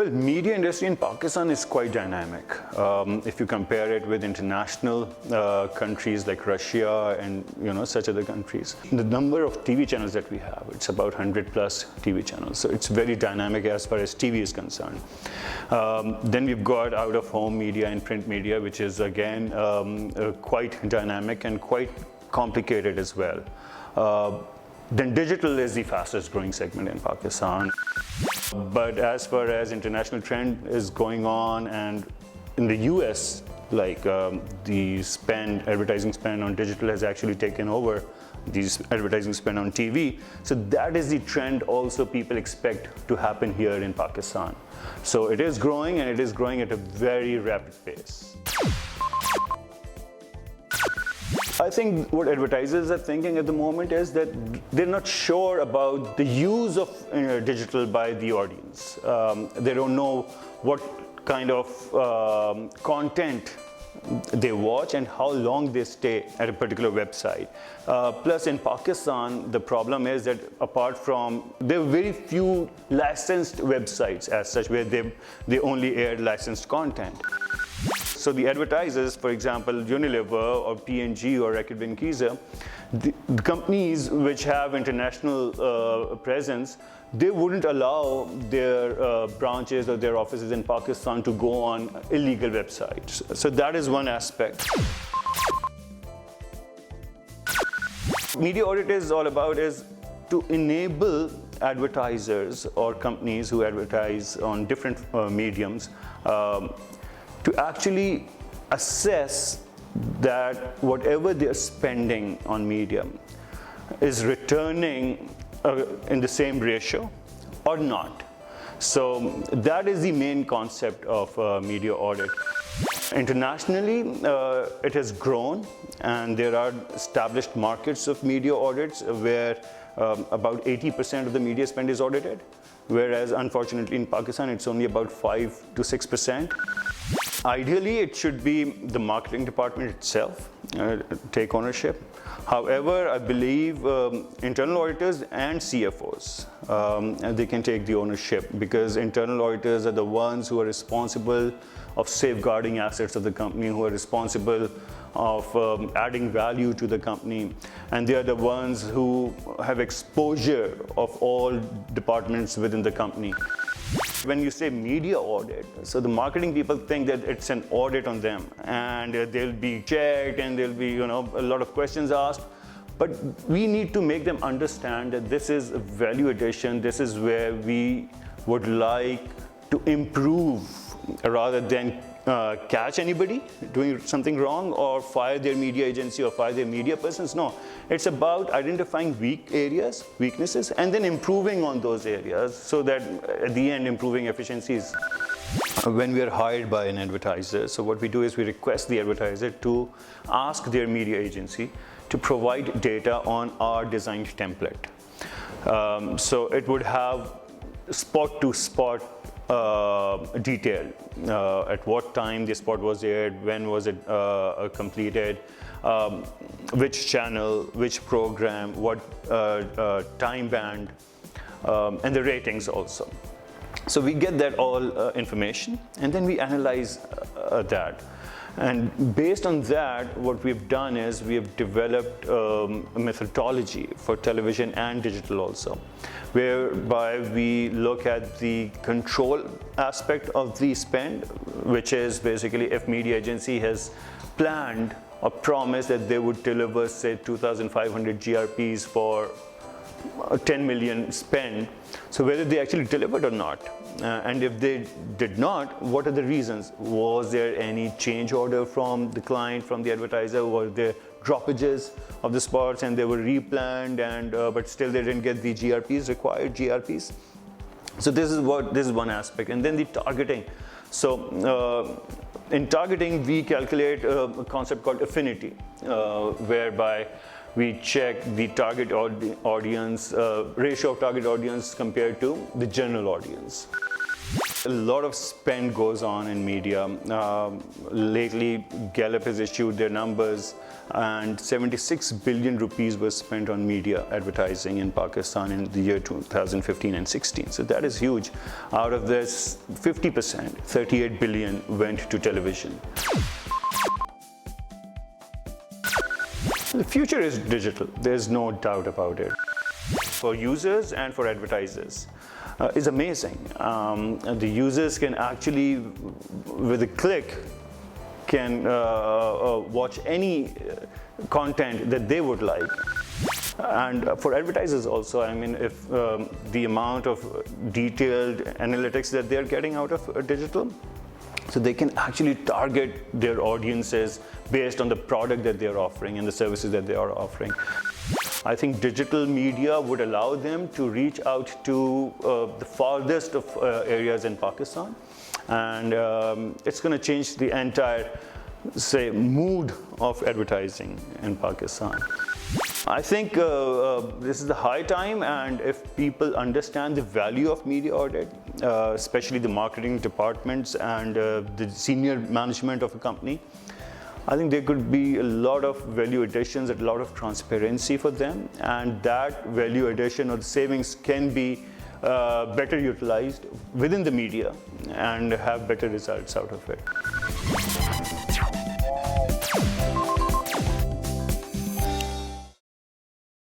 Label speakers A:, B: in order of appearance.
A: Well, media industry in Pakistan is quite dynamic. If you compare it with international countries like Russia and such other countries, the number of TV channels that we have, it's about 100 plus TV channels. So it's very dynamic as far as TV is concerned. Then we've got out-of-home media and print media, which is again quite dynamic and quite complicated as well. Then digital is the fastest growing segment in Pakistan. But as far as international trend is going on, and in the US, like the advertising spend on digital has actually taken over these advertising spend on TV. So that is the trend also people expect to happen here in Pakistan. So it is growing, and it is growing at a very rapid pace. I think what advertisers are thinking at the moment is that they're not sure about the use of digital by the audience. They don't know what kind of content they watch and how long they stay at a particular website. Plus in Pakistan, the problem is that apart from, there are very few licensed websites as such where they only air licensed content. So the advertisers, for example, Unilever or P&G or Reckitt Benckiser, the companies which have international presence, they wouldn't allow their branches or their offices in Pakistan to go on illegal websites. So that is one aspect. Media audit is all about is to enable advertisers or companies who advertise on different mediums to actually assess that whatever they're spending on media is returning in the same ratio or not. So that is the main concept of media audit. Internationally, it has grown, and there are established markets of media audits where about 80% of the media spend is audited, whereas unfortunately in Pakistan it's only about 5 to 6%. Ideally, it should be the marketing department itself take ownership. However, I believe internal auditors and CFOs, they can take the ownership, because internal auditors are the ones who are responsible of safeguarding assets of the company, who are responsible of adding value to the company, and they are the ones who have exposure of all departments within the company. When you say media audit, so the marketing people think that it's an audit on them, and they'll be checked and there'll be a lot of questions asked. But we need to make them understand that this is a value addition, this is where we would like to improve rather than catch anybody doing something wrong or fire their media agency or fire their media persons. No, it's about identifying weaknesses, and then improving on those areas so that at the end improving efficiencies. When we are hired by an advertiser, so what we do is we request the advertiser to ask their media agency to provide data on our designed template. So it would have spot to spot detail, at what time the spot was aired, when was it completed, which channel, which program, what time band, and the ratings also. So we get that all information, and then we analyze that. And based on that, what we've done is we have developed a methodology for television and digital also, whereby we look at the control aspect of the spend, which is basically if media agency has planned or promised that they would deliver, say, 2,500 GRPs for 10 million spend, so whether they actually delivered or not. And if they did not, what are the reasons? Was there any change order from the client, from the advertiser? Were there droppages of the spots and they were replanned, and but still they didn't get the required GRPs? So this is one aspect. And then the targeting. So in targeting, we calculate a concept called affinity, whereby we check the target audience, ratio of target audience compared to the general audience. A lot of spend goes on in media. Lately, Gallup has issued their numbers and 76 billion rupees was spent on media advertising in Pakistan in the year 2015 and 16. So that is huge. Out of this, 50%, 38 billion went to television. The future is digital, there's no doubt about it. For users and for advertisers, is amazing. The users can actually, with a click, can watch any content that they would like. And for advertisers also, I mean, if the amount of detailed analytics that they're getting out of digital, so they can actually target their audiences based on the product that they're offering and the services that they are offering. I think digital media would allow them to reach out to the farthest of areas in Pakistan, and it's going to change the entire, say, mood of advertising in Pakistan. I think this is the high time, and if people understand the value of media audit, especially the marketing departments and the senior management of a company, I think there could be a lot of value additions, a lot of transparency for them, and that value addition or the savings can be better utilized within the media and have better results out of it.